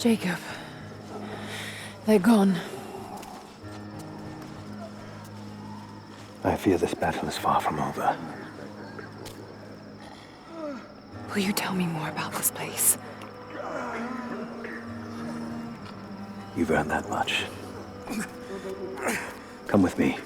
Jacob. They're gone. I fear this battle is far from over. Will you tell me more about this place? You've earned that much. Come with me.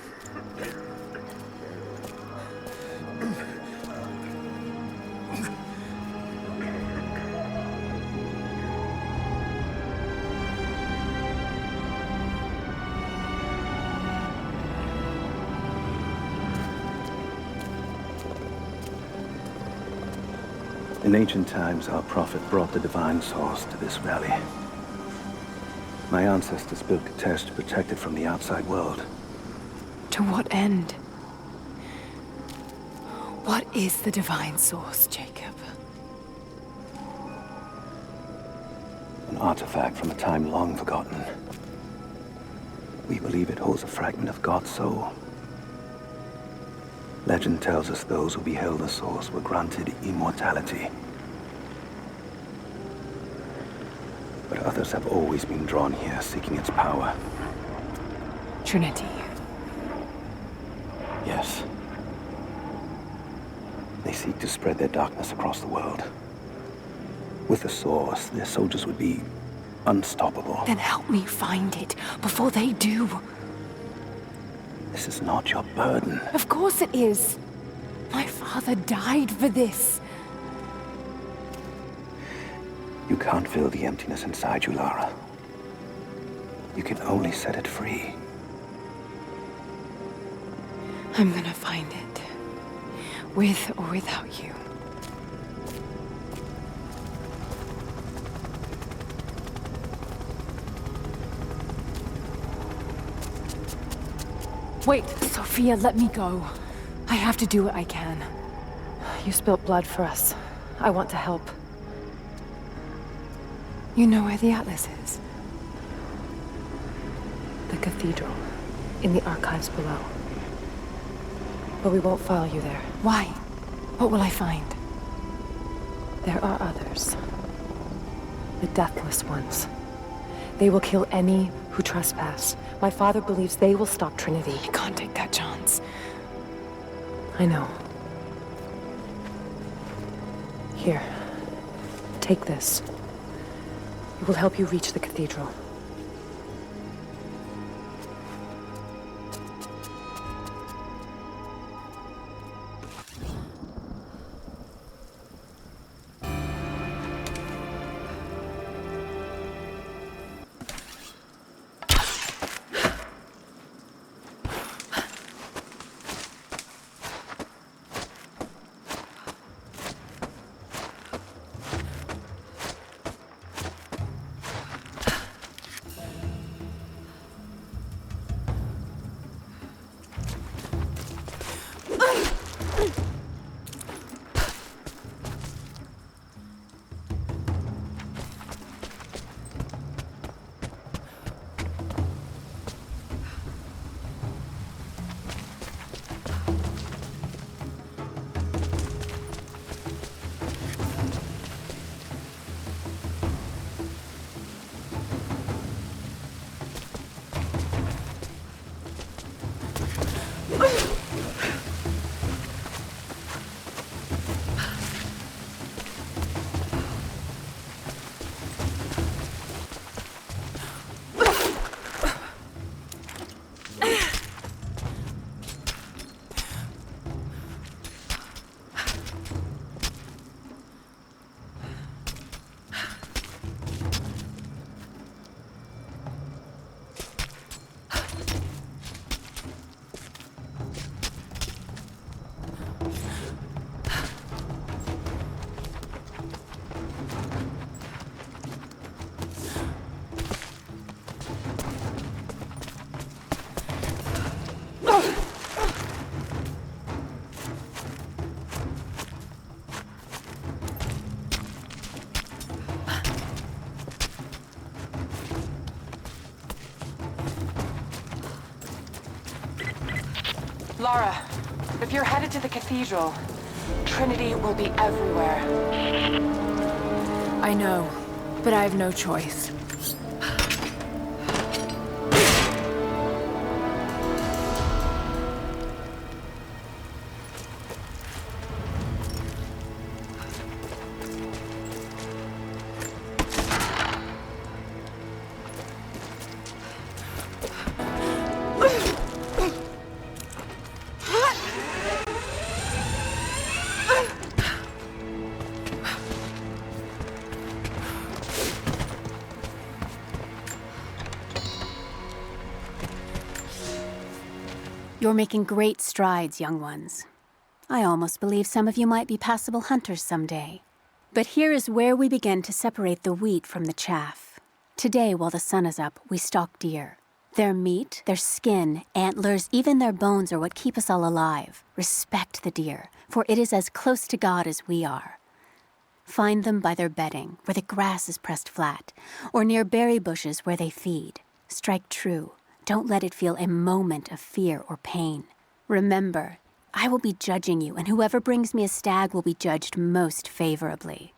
In ancient times, our prophet brought the divine source to this valley. My ancestors built Katesh to protect it from the outside world. To what end? What is the divine source, Jacob? An artifact from a time long forgotten. We believe it holds a fragment of God's soul. Legend tells us those who beheld the source were granted immortality. But others have always been drawn here, seeking its power. Trinity. Yes. They seek to spread their darkness across the world. With the source, their soldiers would be unstoppable. Then help me find it before they do. This is not your burden. Of course it is. My father died for this. You can't fill the emptiness inside you, Lara. You can only set it free. I'm gonna find it. With or without you. Wait, Sophia, let me go. I have to do what I can. You spilt blood for us. I want to help. You know where the Atlas is? The cathedral, in the archives below. But we won't follow you there. Why? What will I find? There are others. The deathless ones. They will kill any who trespass. My father believes they will stop Trinity. I can't take that chance. I know. Here. Take this. It will help you reach the cathedral. Lara, if you're headed to the cathedral, Trinity will be everywhere. I know. but I have no choice. You're making great strides, young ones. I almost believe some of you might be passable hunters someday. But here is where we begin to separate the wheat from the chaff. Today, while the sun is up, we stalk deer. Their meat, their skin, antlers, even their bones are what keep us all alive. Respect the deer, for it is as close to God as we are. Find them by their bedding, where the grass is pressed flat, or near berry bushes where they feed. Strike true. Don't let it feel a moment of fear or pain. Remember, I will be judging you, and whoever brings me a stag will be judged most favorably.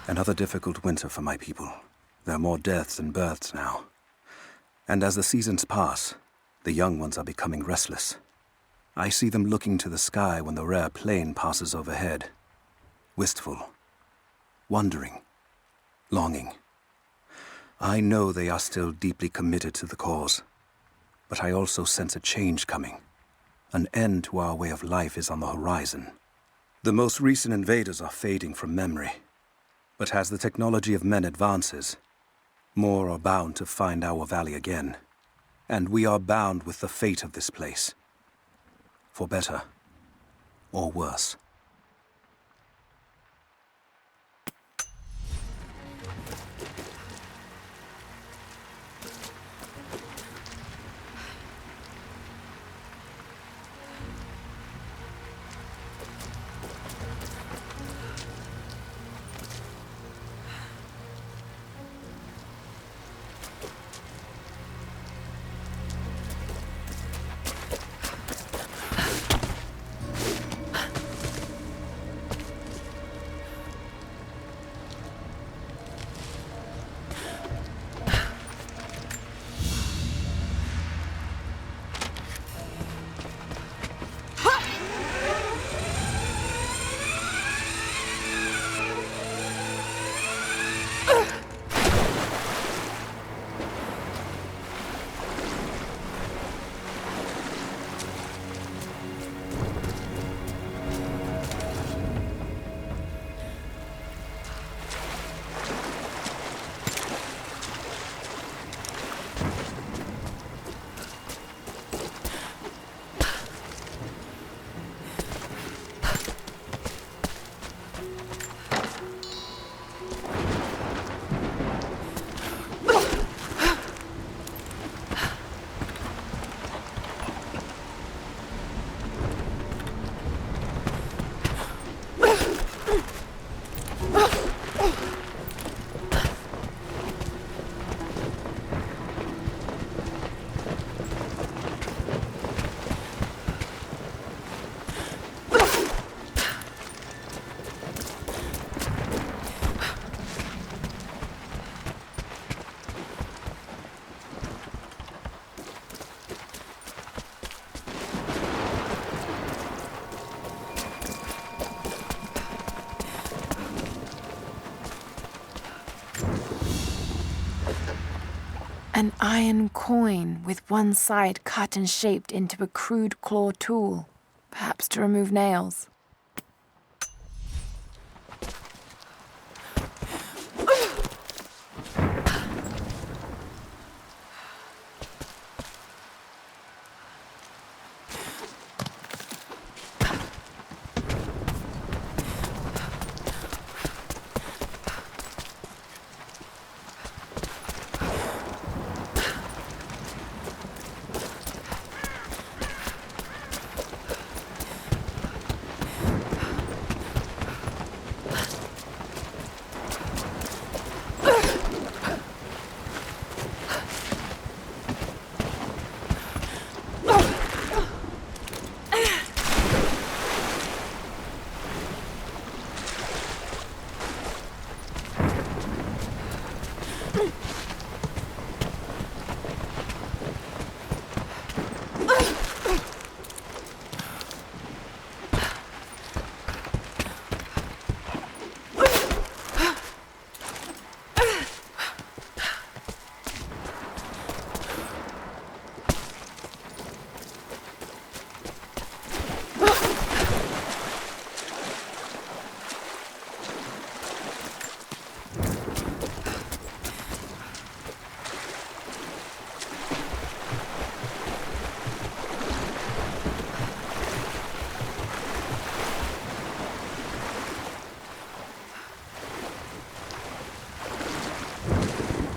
Another difficult winter for my people. There are more deaths than births now. And as the seasons pass, the young ones are becoming restless. I see them looking to the sky when the rare plane passes overhead. Wistful, wondering, longing. I know they are still deeply committed to the cause, but I also sense a change coming. An end to our way of life is on the horizon. The most recent invaders are fading from memory. But as the technology of men advances, more are bound to find our valley again. And we are bound with the fate of this place. For better or worse. An iron coin with one side cut and shaped into a crude claw tool, perhaps to remove nails.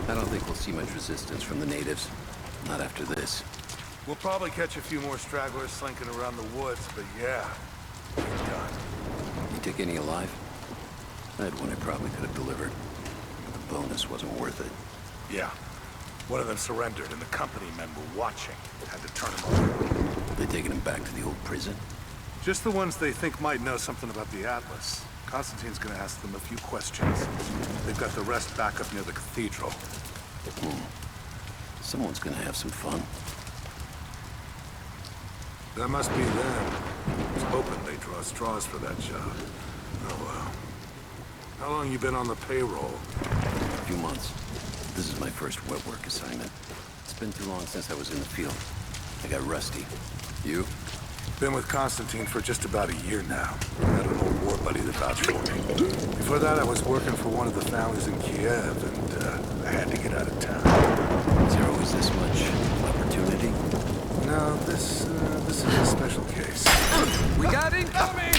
I don't think we'll see much resistance from the natives. Not after this. We'll probably catch a few more stragglers slinking around the woods, but yeah, we're done. You take any alive? I had one I probably could have delivered. But the bonus wasn't worth it. Yeah. One of them surrendered, and the company men were watching. Had to turn him over. They taking him back to the old prison? Just the ones they think might know something about the Atlas. Constantine's gonna ask them a few questions. They've got the rest back up near the cathedral. Someone's gonna have some fun. That must be them. I was hoping they'd draw straws for that job. Oh well. How long you been on the payroll? A few months. This is my first wet work assignment. It's been too long since I was in the field. I got rusty. You? Been with Constantine for just about a year now. Had an old war buddy that vouched for me. Before that, I was working for one of the families in Kiev, and I had to get out of town. Is there always this much opportunity? No, this is a special case. We got incoming!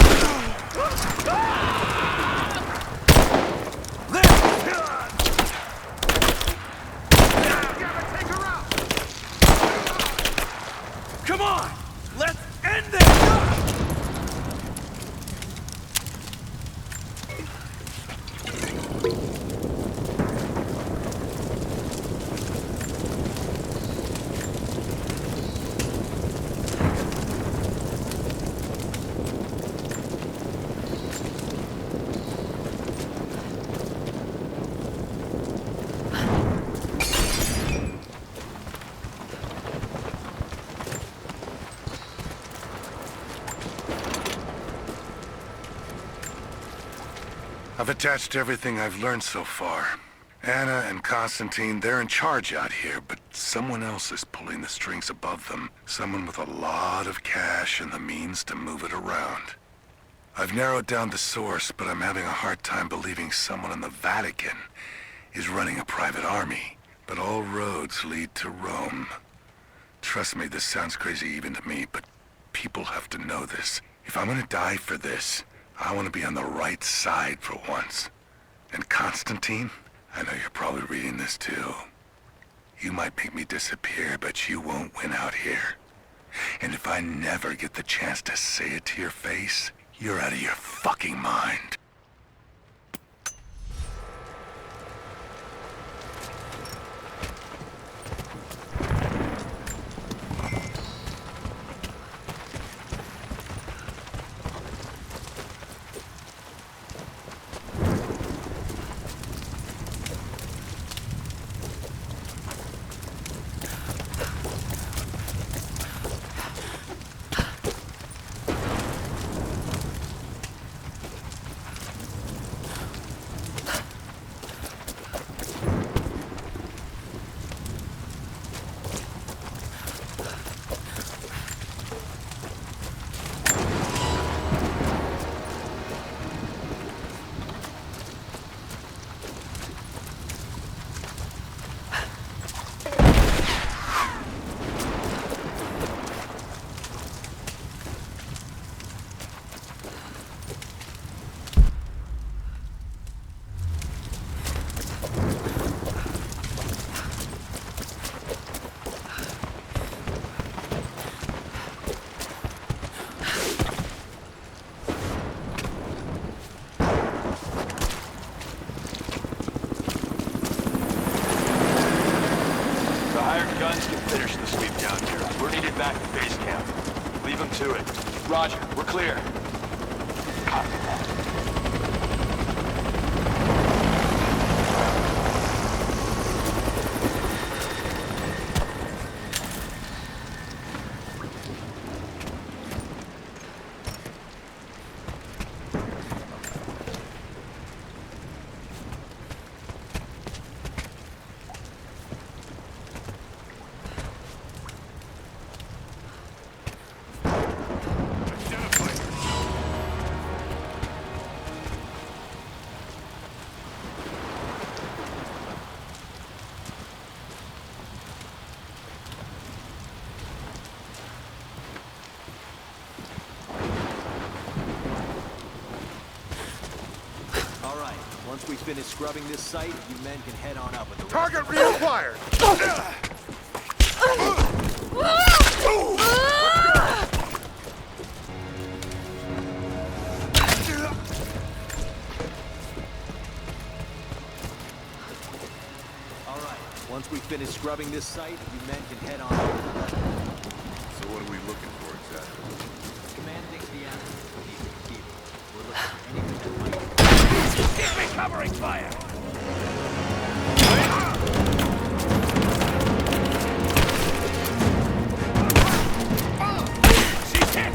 Come on! Let's end this! I've attached everything I've learned so far. Anna and Constantine, they're in charge out here, but someone else is pulling the strings above them. Someone with a lot of cash and the means to move it around. I've narrowed down the source, but I'm having a hard time believing someone in the Vatican is running a private army. But all roads lead to Rome. Trust me, this sounds crazy even to me, but people have to know this. If I'm gonna die for this, I want to be on the right side for once. And Constantine, I know you're probably reading this too. You might make me disappear, but you won't win out here. And if I never get the chance to say it to your face, you're out of your fucking mind. back to base camp. Leave them to it. Roger, we're clear. Copy that. Once we finish scrubbing this site, you men can head on up with the Target reacquired! Alright, once we finish scrubbing this site, you men can head on up with the rest. So what are we looking for exactly? Command thinks the animal needs to keep. We're looking for anything that might... Keep me covering fire! She's hit!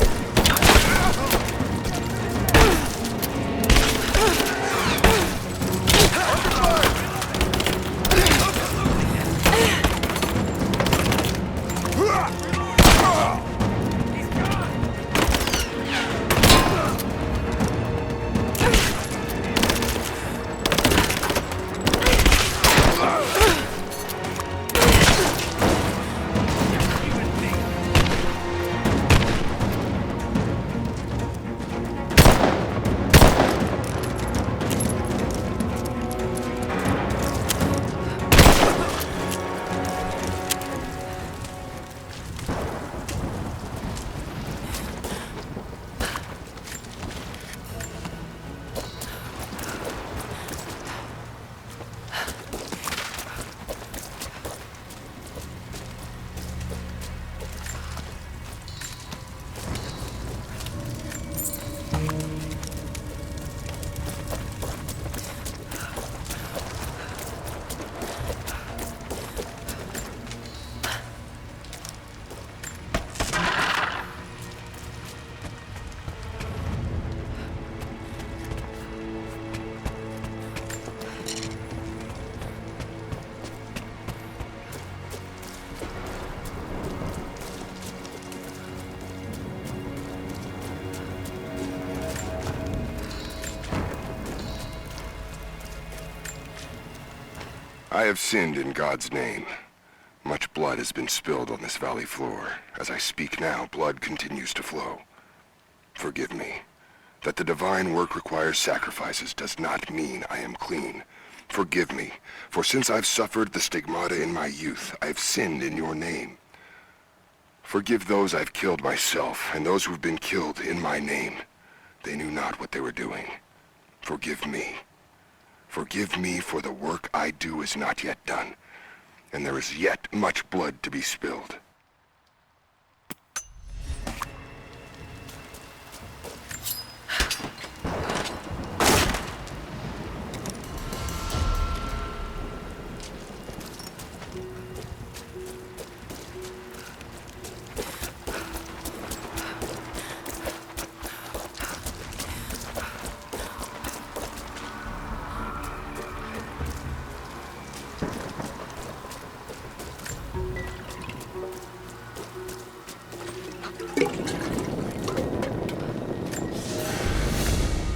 I have sinned in God's name. Much blood has been spilled on this valley floor. As I speak now, blood continues to flow. Forgive me. That the divine work requires sacrifices does not mean I am clean. Forgive me, for since I've suffered the stigmata in my youth, I've sinned in your name. Forgive those I've killed myself, and those who've been killed in my name. They knew not what they were doing. Forgive me. Forgive me, for the work I do is not yet done, and there is yet much blood to be spilled.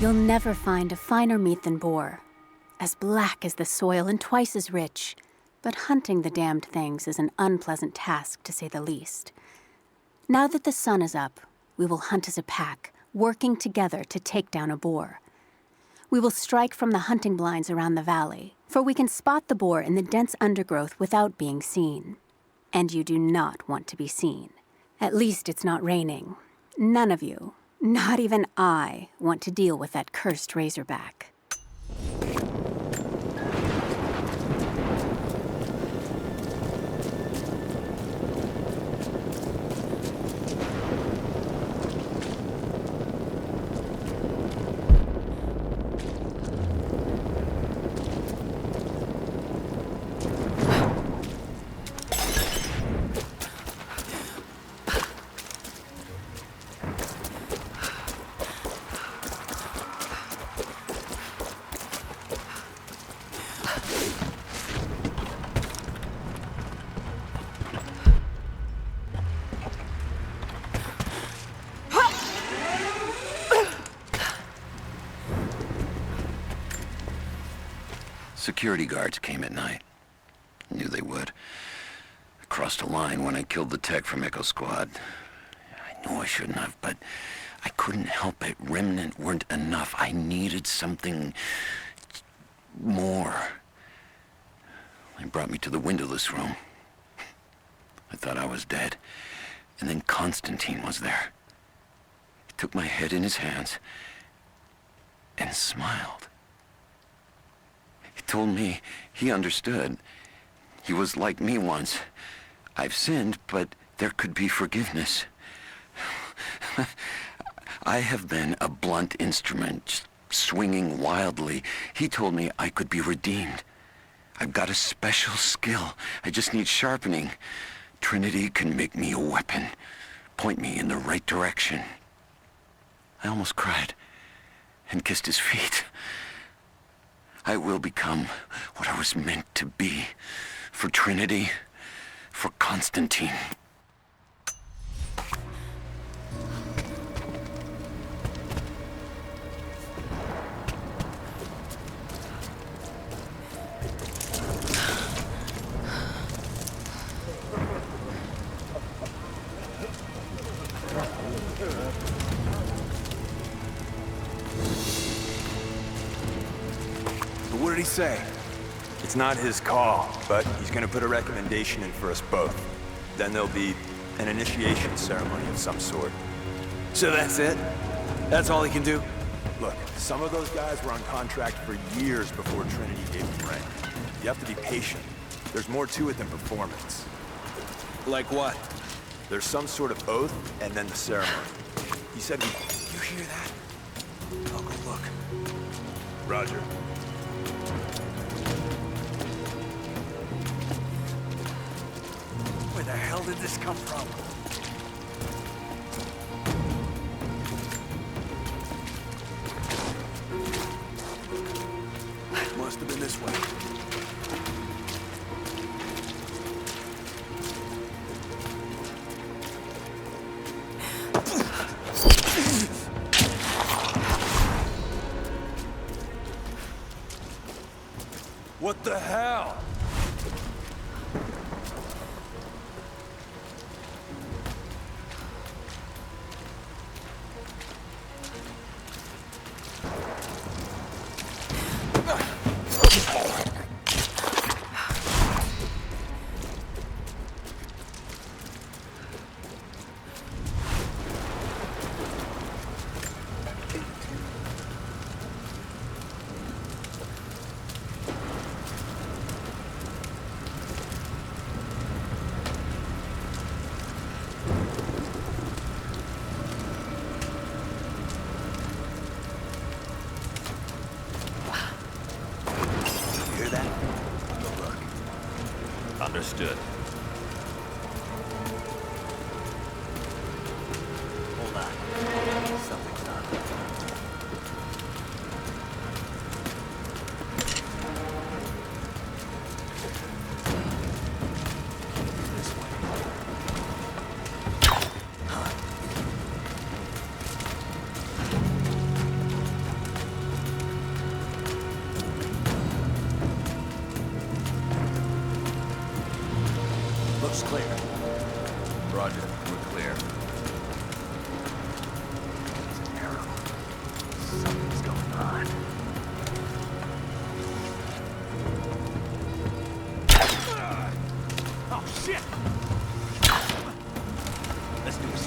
You'll never find a finer meat than boar. As black as the soil and twice as rich. But hunting the damned things is an unpleasant task, to say the least. Now that the sun is up, we will hunt as a pack, working together to take down a boar. We will strike from the hunting blinds around the valley, for we can spot the boar in the dense undergrowth without being seen. And you do not want to be seen. At least it's not raining. None of you, not even I, want to deal with that cursed razorback. Security guards came at night. Knew they would. I crossed a line when I killed the tech from Echo Squad. I knew I shouldn't have, but I couldn't help it. Remnant weren't enough. I needed something more. They brought me to the windowless room. I thought I was dead. And then Constantine was there. He took my head in his hands and smiled. He told me he understood. He was like me once. I've sinned, but there could be forgiveness. I have been a blunt instrument, just swinging wildly. He told me I could be redeemed. I've got a special skill. I just need sharpening. Trinity can make me a weapon, point me in the right direction. I almost cried and kissed his feet. I will become what I was meant to be. For Trinity, for Constantine. What did he say? It's not his call, but he's gonna put a recommendation in for us both. Then there'll be an initiation ceremony of some sort. So that's it? That's all he can do? Look, some of those guys were on contract for years before Trinity gave them rank. You have to be patient. There's more to it than performance. Like what? There's some sort of oath, and then the ceremony. He said You hear that? I'll go look. Roger. Where the hell did this come from? Must have been this way. What the hell? Understood. Hold on. Something's not right. This way. Looks clear. Roger, we're clear. It's an arrow. Something's going on. Oh, shit! Let's do this.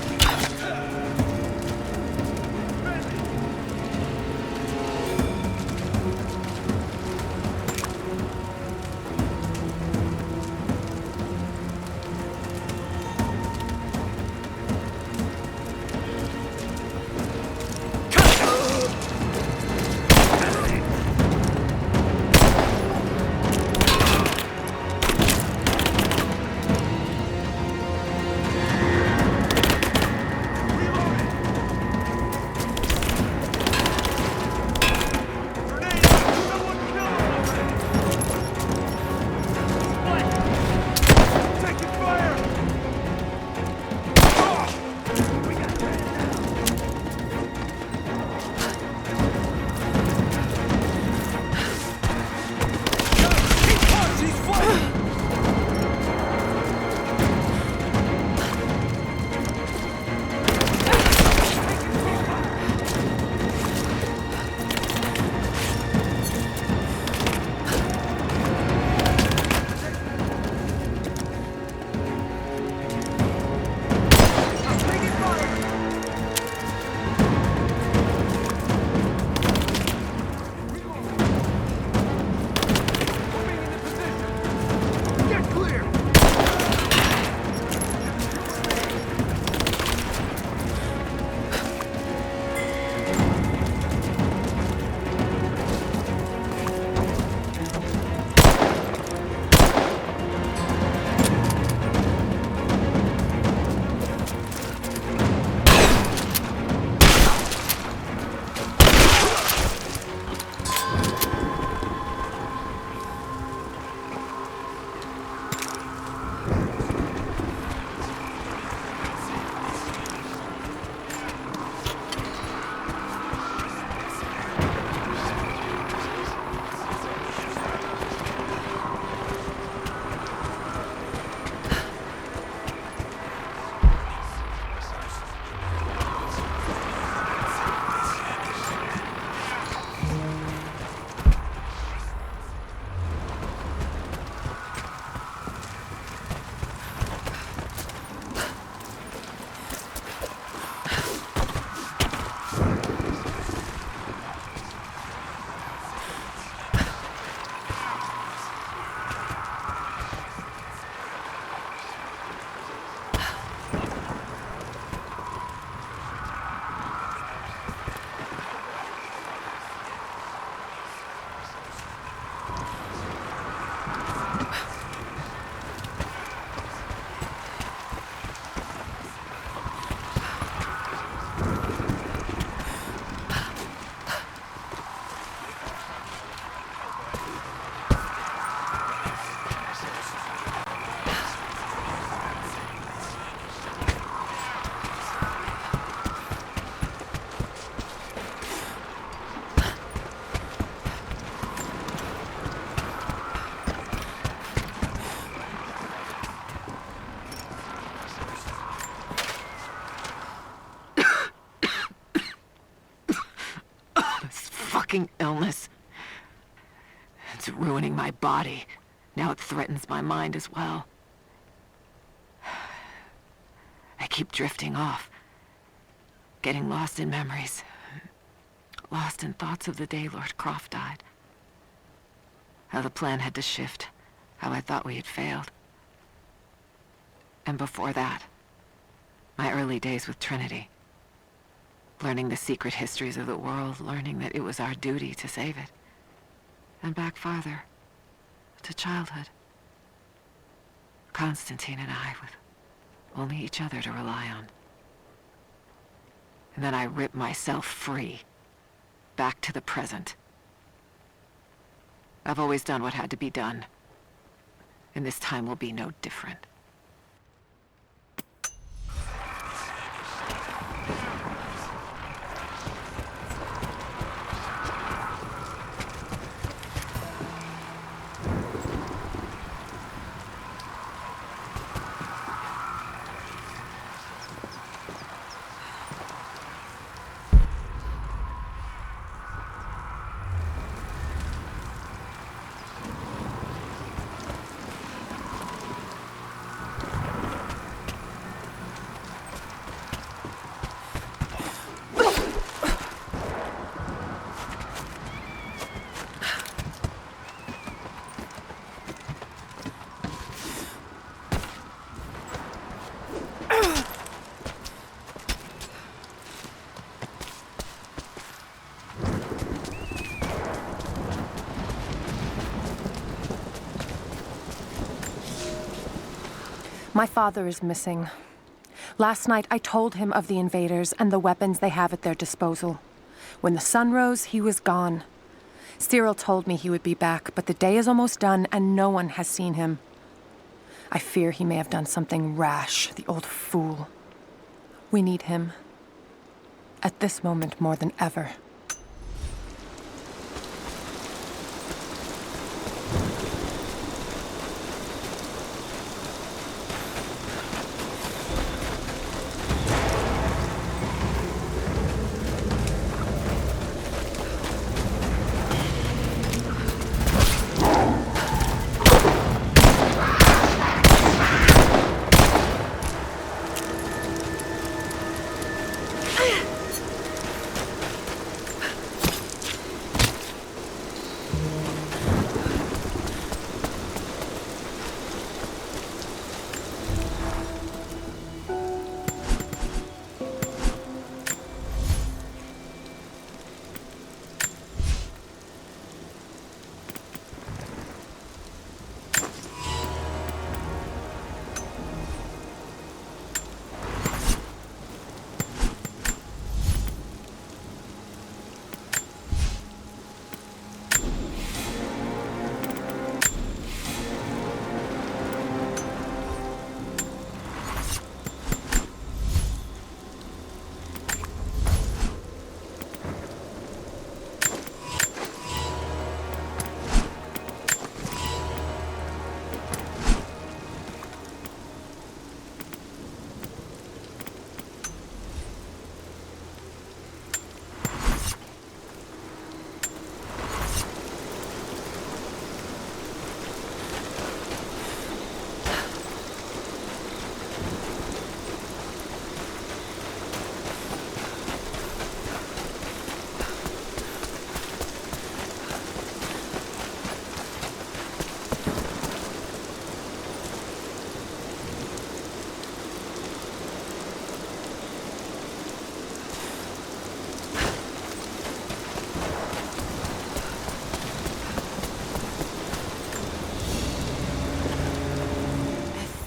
fucking illness. It's ruining my body. Now it threatens my mind as well. I keep drifting off. Getting lost in memories. Lost in thoughts of the day Lord Croft died. How the plan had to shift. How I thought we had failed. And before that, my early days with Trinity. Learning the secret histories of the world, learning that it was our duty to save it. And back farther, to childhood. Constantine and I, with only each other to rely on. And then I ripped myself free, back to the present. I've always done what had to be done, and this time will be no different. My father is missing. Last night, I told him of the invaders and the weapons they have at their disposal. When the sun rose, he was gone. Cyril told me he would be back, but the day is almost done and no one has seen him. I fear he may have done something rash, the old fool. We need him. At this moment more than ever.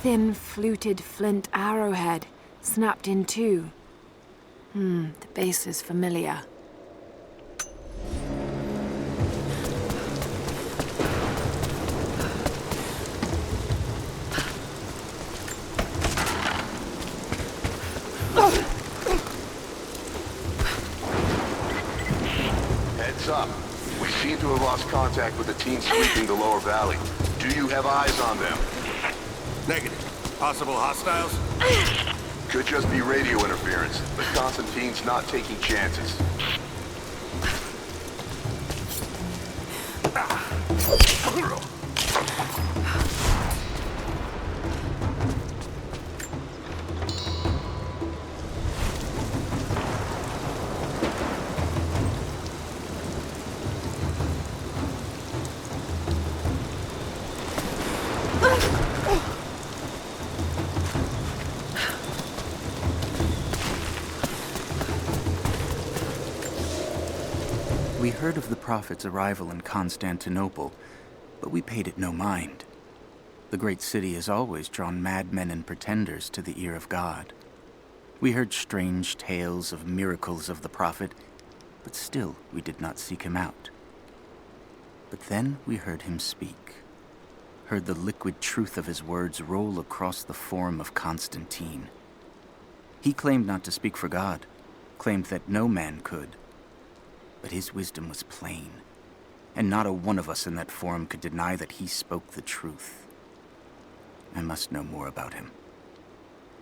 Thin, fluted flint arrowhead, snapped in two. The base is familiar. Heads up. We seem to have lost contact with the team sweeping the lower valley. Do you have eyes on them? Negative. Possible hostiles? Could just be radio interference, but Constantine's not taking chances. We heard of the Prophet's arrival in Constantinople, but we paid it no mind. The great city has always drawn madmen and pretenders to the ear of God. We heard strange tales of miracles of the Prophet, but still we did not seek him out. But then we heard him speak, heard the liquid truth of his words roll across the forum of Constantine. He claimed not to speak for God, claimed that no man could. But his wisdom was plain, and not a one of us in that forum could deny that he spoke the truth. I must know more about him.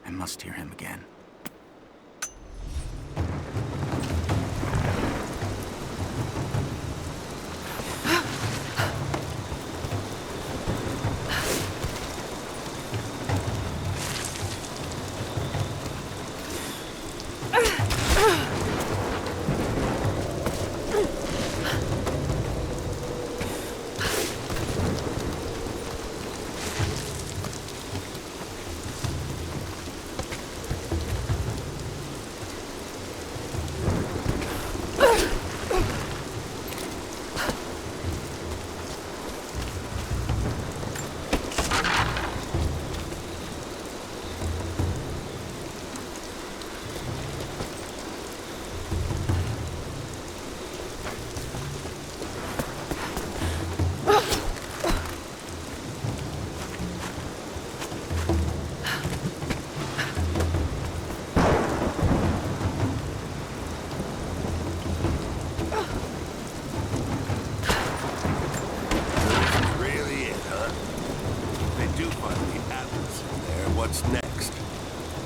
I must hear him again.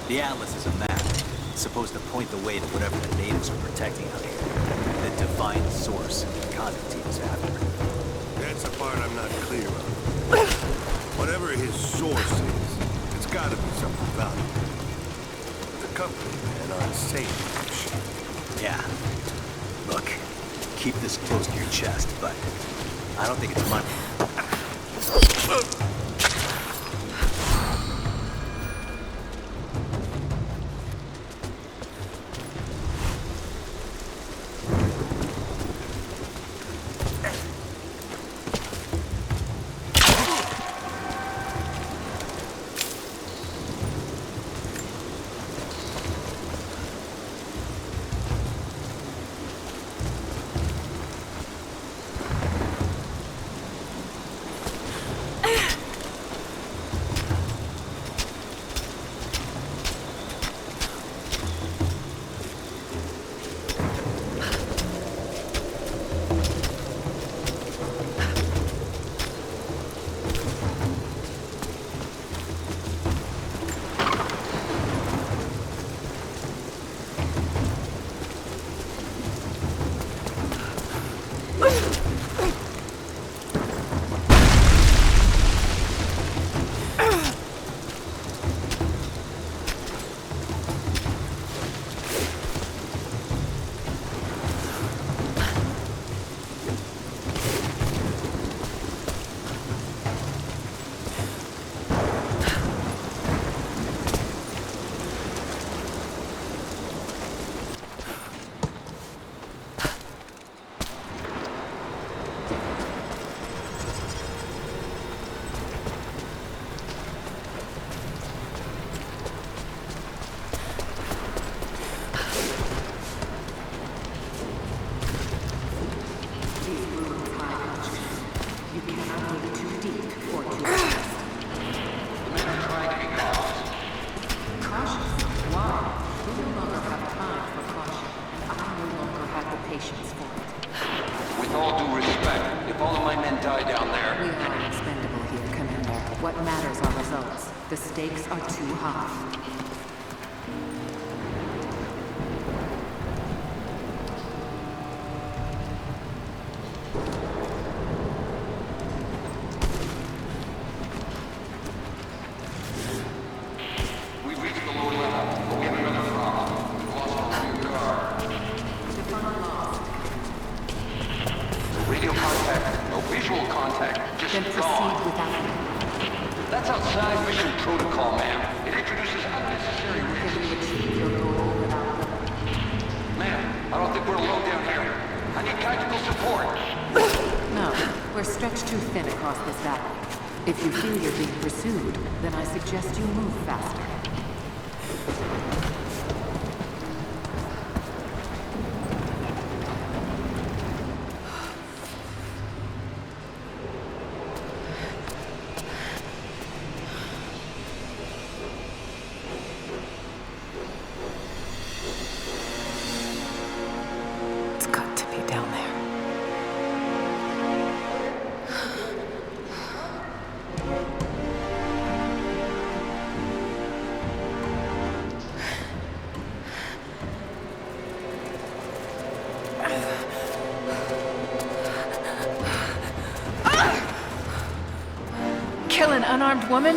The Atlas is a map. It's supposed to point the way to whatever the natives are protecting out here. The divine source Constantine is after. That's the part I'm not clear on. Whatever his source is, it's gotta be something valuable. The company, man, aren't safe with this shit. Yeah. Look, keep this close to your chest, but I don't think it's money. With all due respect, if all of my men die down there... We are expendable here, Commander. What matters are results. The stakes are too high. Then proceed without me. That's outside mission protocol, ma'am. It introduces We're stretched too thin across this valley. If you feel you're being pursued, then I suggest you move faster. It's got to be down there. Kill an unarmed woman?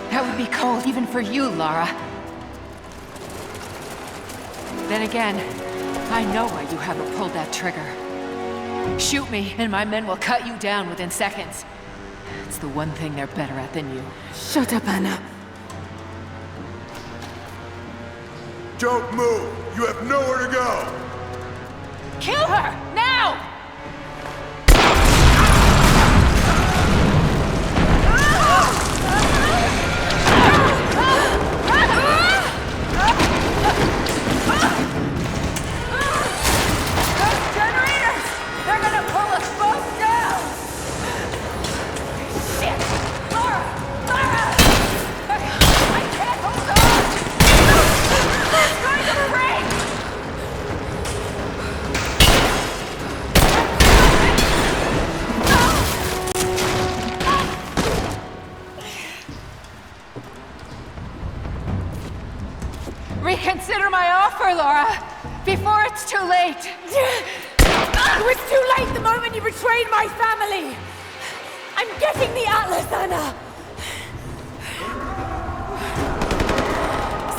That would be cold even for you, Lara. Then again, I know why you haven't pulled that trigger. Shoot me, and my men will cut you down within seconds. It's the one thing they're better at than you. Shut up, Anna. Don't move! You have nowhere to go! Kill her! Now! Reconsider my offer, Laura, before it's too late. It was too late the moment you betrayed my family! I'm getting the Atlas, Anna!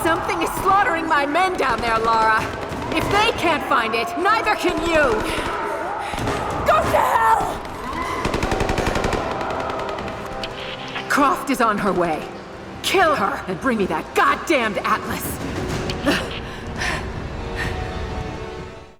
Something is slaughtering my men down there, Lara. If they can't find it, neither can you. Go to hell! Croft is on her way. Kill her and bring me that goddamned Atlas.